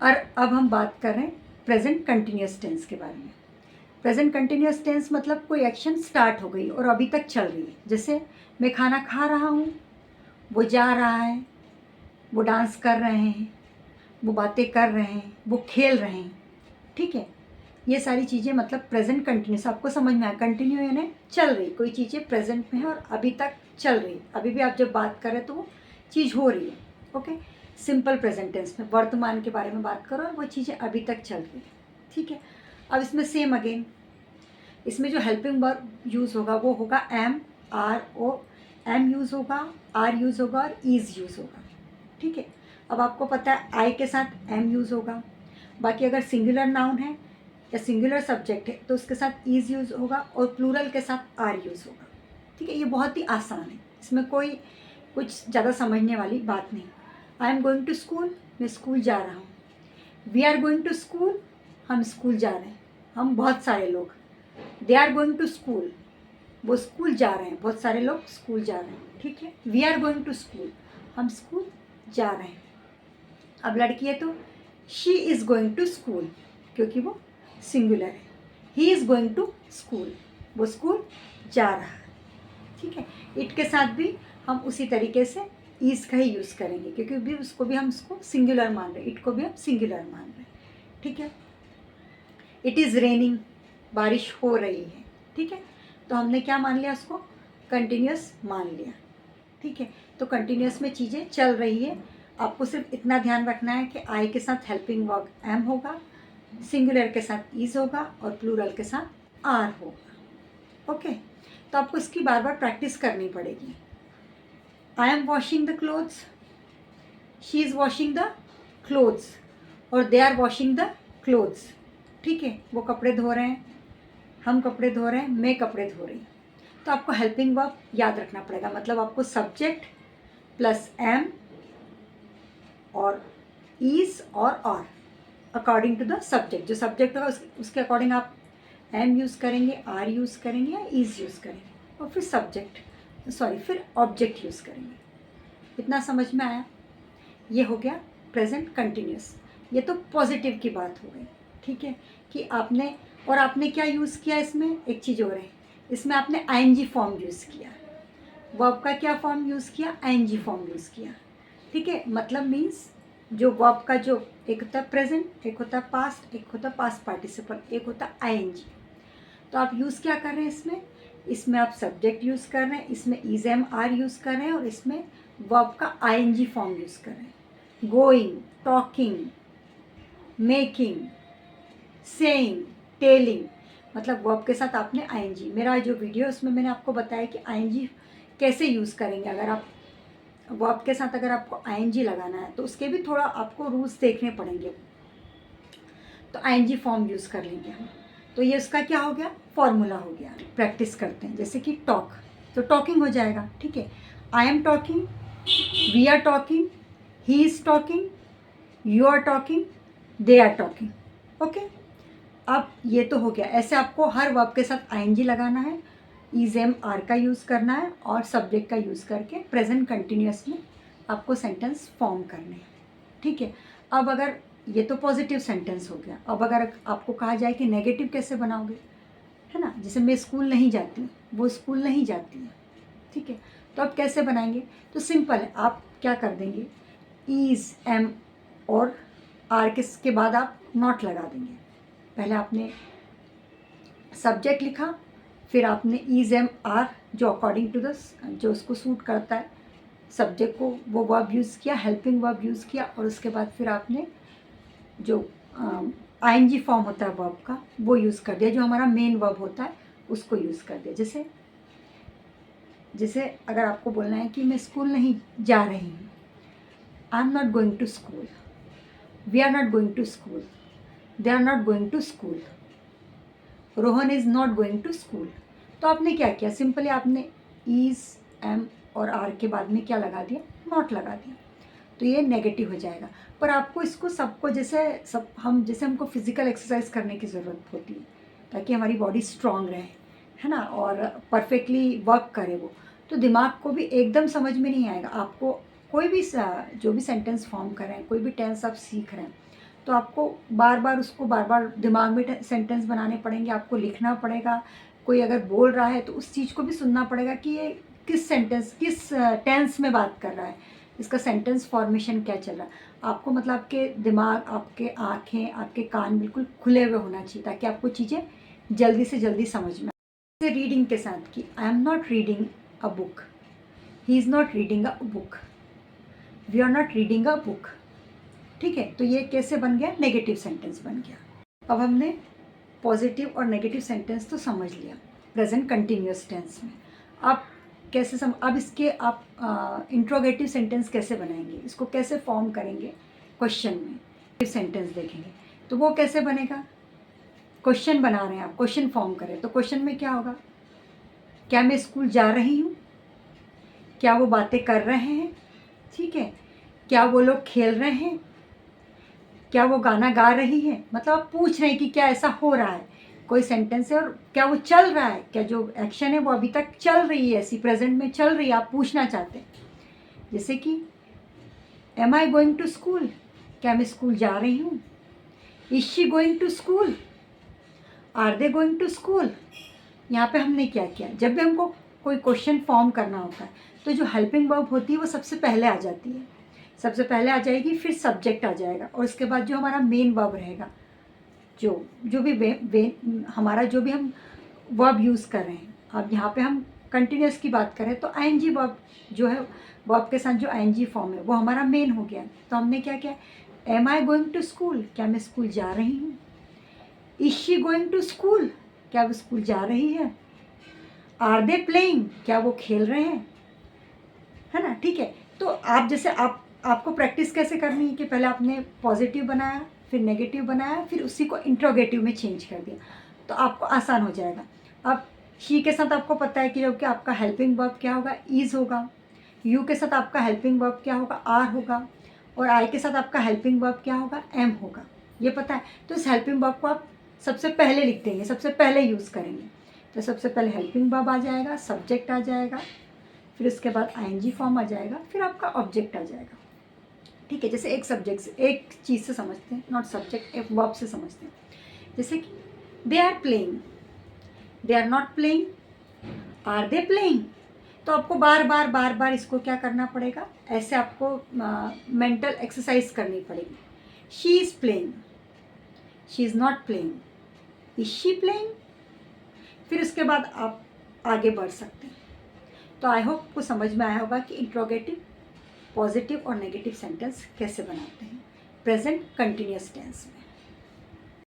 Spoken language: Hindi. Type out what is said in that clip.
और अब हम बात कर रहे हैं प्रेजेंट कंटिन्यूस टेंस के बारे में। प्रेजेंट कंटिन्यूस टेंस मतलब कोई एक्शन स्टार्ट हो गई और अभी तक चल रही है। जैसे मैं खाना खा रहा हूँ, वो जा रहा है, वो डांस कर रहे हैं, वो बातें कर रहे हैं, वो खेल रहे हैं। ठीक है, ये सारी चीज़ें मतलब प्रेजेंट कंटिन्यूस। आपको समझ में आया, कंटिन्यू यानी चल रही, कोई चीज़ें प्रेजेंट में है और अभी तक चल रही है। अभी भी आप जब बात कर रहे हैं तो वो चीज़ हो रही है। ओके, सिंपल प्रेजेंट टेंस में वर्तमान के बारे में बात करो और वो चीज़ें अभी तक चल रही है। ठीक है, अब इसमें सेम अगेन, इसमें जो हेल्पिंग वर्ब यूज़ होगा वो होगा एम, आर, ओ। एम यूज़ होगा, आर यूज़ होगा और इज़ यूज़ होगा। ठीक है, अब आपको पता है आई के साथ एम यूज़ होगा। बाकी अगर सिंगुलर नाउन है या सिंगुलर सब्जेक्ट है तो उसके साथ इज़ यूज़ होगा और प्लूरल के साथ आर यूज़ होगा। ठीक है, ये बहुत ही आसान है, इसमें कोई कुछ ज़्यादा समझने वाली बात नहीं। I am going to school, मैं स्कूल जा रहा हूँ। We are going to school, हम स्कूल जा रहे हैं, हम बहुत सारे लोग। They are going to school, वो स्कूल जा रहे हैं, बहुत सारे लोग स्कूल जा रहे हैं। ठीक है, we are going to school, हम स्कूल जा रहे हैं। अब लड़की है तो she is going to school, क्योंकि वो सिंगुलर है। He is going to school, वो स्कूल जा रहा है। ठीक है, इट के साथ भी हम उसी तरीके से इज़ का ही यूज़ करेंगे, क्योंकि भी उसको भी हम उसको सिंगुलर मान रहे हैं, इट को भी हम सिंगुलर मान रहे हैं। ठीक है, इट इज़ रेनिंग, बारिश हो रही है। ठीक है, तो हमने क्या मान लिया, उसको कंटिन्यूस मान लिया। ठीक है, तो कंटिन्यूस में चीज़ें चल रही है। आपको सिर्फ इतना ध्यान रखना है कि आई के साथ हेल्पिंग वर्ब एम होगा, सिंगुलर के साथ इज होगा और प्लूरल के साथ आर होगा। ओके, तो आपको इसकी बार बार प्रैक्टिस करनी पड़ेगी। I am washing the clothes, she is washing the clothes और they are washing the clothes. ठीक है, वो कपड़े धो रहे हैं, हम कपड़े धो रहे हैं, मैं कपड़े धो रही। तो आपको हेल्पिंग वर्ब याद रखना पड़ेगा, मतलब आपको सब्जेक्ट प्लस एम और इज और are according to the subject. जो सब्जेक्ट होगा उसके अकॉर्डिंग आप एम यूज़ करेंगे, आर यूज़ करेंगे या इज यूज़ करेंगे और फिर फिर ऑब्जेक्ट यूज़ करेंगे। इतना समझ में आया? ये हो गया प्रेजेंट कंटिन्यूस। ये तो पॉजिटिव की बात हो गई। ठीक है, कि आपने क्या यूज़ किया इसमें, एक चीज़ और है, इसमें आपने आईएनजी फॉर्म यूज़ किया। वर्ब का क्या फॉर्म यूज़ किया, आईएनजी फॉर्म यूज़ किया। ठीक है, मतलब मीन्स जो वर्ब का जो एक होता है प्रेजेंट, एक होता है पास्ट, एक होता है पास्ट पार्टिसिपल, एक होता है आईएनजी। तो आप यूज़ क्या कर रहे हैं इसमें आप सब्जेक्ट यूज़ कर रहे हैं, इसमें इज एम आर यूज़ कर रहे हैं और इसमें वर्ब का आईएनजी फॉर्म यूज़ कर रहे हैं। Going, talking, making, saying, telling, मतलब वर्ब के साथ आपने आईएनजी। मेरा जो वीडियो उसमें मैंने आपको बताया कि आईएनजी कैसे यूज़ करेंगे। अगर आप वर्ब के साथ अगर आपको आईएनजी लगाना है तो उसके भी थोड़ा आपको रूल्स देखने पड़ेंगे। तो आईएनजी फॉर्म यूज़ कर लेंगे हम। तो ये उसका क्या हो गया, फॉर्मूला हो गया। प्रैक्टिस करते हैं, जैसे कि टॉक, तो टॉकिंग हो जाएगा। ठीक है, I am talking, we are talking, he is talking, you are talking, they are talking. Okay, अब ये तो हो गया। ऐसे आपको हर वर्ब के साथ आईएनजी लगाना है, इज एम आर का यूज़ करना है और सब्जेक्ट का यूज़ करके प्रेजेंट कंटिन्यूस में आपको सेंटेंस फॉर्म करने हैं। ठीक है, अब अगर ये तो पॉजिटिव सेंटेंस हो गया, अब अगर आपको कहा जाए कि नेगेटिव कैसे बनाओगे, है ना, जैसे मैं स्कूल नहीं जाती हूँ, वो स्कूल नहीं जाती है। ठीक है, तो अब कैसे बनाएंगे, तो सिंपल है, आप क्या कर देंगे, इज एम और आर के बाद आप नॉट लगा देंगे। पहले आपने सब्जेक्ट लिखा, फिर आपने इज एम आर जो अकॉर्डिंग टू द जो उसको सूट करता है सब्जेक्ट को वो वर्ब यूज़ किया, हेल्पिंग वर्ब यूज़ किया और उसके बाद फिर आपने जो आईएनजी फॉर्म होता है वर्ब का वो यूज़ कर दिया, जो हमारा मेन वर्ब होता है उसको यूज़ कर दिया। जैसे अगर आपको बोलना है कि मैं स्कूल नहीं जा रही हूँ, I am not going to school, we are not going to school, they are not going to school, Rohan is not going to school. तो आपने क्या किया, सिंपली आपने इज़ एम और आर के बाद में क्या लगा दिया, नॉट लगा दिया। तो ये नेगेटिव हो जाएगा। पर आपको इसको सबको जैसे हमको फिज़िकल एक्सरसाइज करने की ज़रूरत होती है ताकि हमारी बॉडी स्ट्रांग रहे, है ना, और परफेक्टली वर्क करे वो। तो दिमाग को भी एकदम समझ में नहीं आएगा। आपको कोई भी जो भी सेंटेंस फॉर्म कर रहे हैं, कोई भी टेंस आप सीख रहे हैं, तो आपको बार बार दिमाग में सेंटेंस बनाने पड़ेंगे, आपको लिखना पड़ेगा। कोई अगर बोल रहा है तो उस चीज़ को भी सुनना पड़ेगा कि ये किस टेंस में बात कर रहा है, इसका सेंटेंस फॉर्मेशन क्या चल रहा है। आपको मतलब आपके दिमाग, आपके आँखें, आपके कान बिल्कुल खुले हुए होना चाहिए ताकि आपको चीज़ें जल्दी से जल्दी समझ में आए। रीडिंग के साथ कि I am not reading a book, he is not reading a book, we are not reading a book. ठीक है, तो ये कैसे बन गया? नेगेटिव सेंटेंस बन गया। अब हमने पॉजिटिव और नेगेटिव सेंटेंस तो समझ लिया प्रेजेंट कंटिन्यूअस टेंस में। अब इसके आप इंट्रोगेटिव सेंटेंस कैसे बनाएंगे, इसको कैसे फॉर्म करेंगे क्वेश्चन में। सेंटेंस देखेंगे तो वो कैसे बनेगा? क्वेश्चन बना रहे हैं आप, क्वेश्चन फॉर्म करें तो क्वेश्चन में क्या होगा? क्या मैं स्कूल जा रही हूँ? क्या वो बातें कर रहे हैं? ठीक है, क्या वो लोग खेल रहे हैं? क्या वो गाना गा रही है? मतलब आप पूछ रहे हैं कि क्या ऐसा हो रहा है, कोई सेंटेंस है, और क्या वो चल रहा है, क्या जो एक्शन है वो अभी तक चल रही है, ऐसी प्रेजेंट में चल रही है, आप पूछना चाहते हैं। जैसे कि am I going to school, क्या मैं स्कूल जा रही हूँ? Is she going to school, are they going to school. यहाँ पे हमने क्या किया, जब भी हमको कोई क्वेश्चन फॉर्म करना होता है तो जो हेल्पिंग वर्ब होती है वो सबसे पहले आ जाती है, सबसे पहले आ जाएगी, फिर सब्जेक्ट आ जाएगा, और उसके बाद जो हमारा मेन वर्ब रहेगा, जो भी हमारा जो भी हम वर्ब यूज़ कर रहे हैं। अब यहाँ पे हम कंटिन्यूस की बात करें तो आईएनजी वर्ब जो है, वर्ब के साथ जो आईएनजी फॉर्म है वो हमारा मेन हो गया। तो हमने क्या किया, am I going to school, क्या मैं स्कूल जा रही हूँ? Is she going to school, क्या वो स्कूल जा रही है? आर दे प्लेइंग, क्या वो खेल रहे हैं? है ना? ठीक है, तो आप जैसे आपको प्रैक्टिस कैसे करनी है कि पहले आपने पॉजिटिव बनाया, फिर नेगेटिव बनाया, फिर उसी को इंट्रोगेटिव में चेंज कर दिया, तो आपको आसान हो जाएगा। अब शी के साथ आपको पता है कि जो कि आपका हेल्पिंग वर्ब क्या होगा? इज़ होगा। यू के साथ आपका हेल्पिंग वर्ब क्या होगा? आर होगा। और आई के साथ आपका हेल्पिंग वर्ब क्या होगा? एम होगा। ये पता है, तो इस हेल्पिंग वर्ब को आप सबसे पहले लिख देंगे, सबसे पहले यूज़ करेंगे। तो सबसे पहले हेल्पिंग वर्ब आ जाएगा, सब्जेक्ट आ जाएगा, फिर उसके बाद आईएनजी फॉर्म आ जाएगा, फिर आपका ऑब्जेक्ट आ जाएगा। ठीक है, जैसे एक सब्जेक्ट से, एक चीज़ से समझते हैं, नॉट सब्जेक्ट, एक वर्ब से समझते हैं। जैसे कि they are playing, they are not playing, are they playing. तो आपको बार बार इसको क्या करना पड़ेगा, ऐसे आपको मेंटल एक्सरसाइज करनी पड़ेगी। She is playing, she is not playing, is she playing. फिर उसके बाद आप आगे बढ़ सकते हैं। तो आई होप को समझ में आया होगा कि इंट्रोगेटिव, पॉजिटिव और नेगेटिव सेंटेंस कैसे बनाते हैं प्रेजेंट कंटिन्यूअस टेंस में।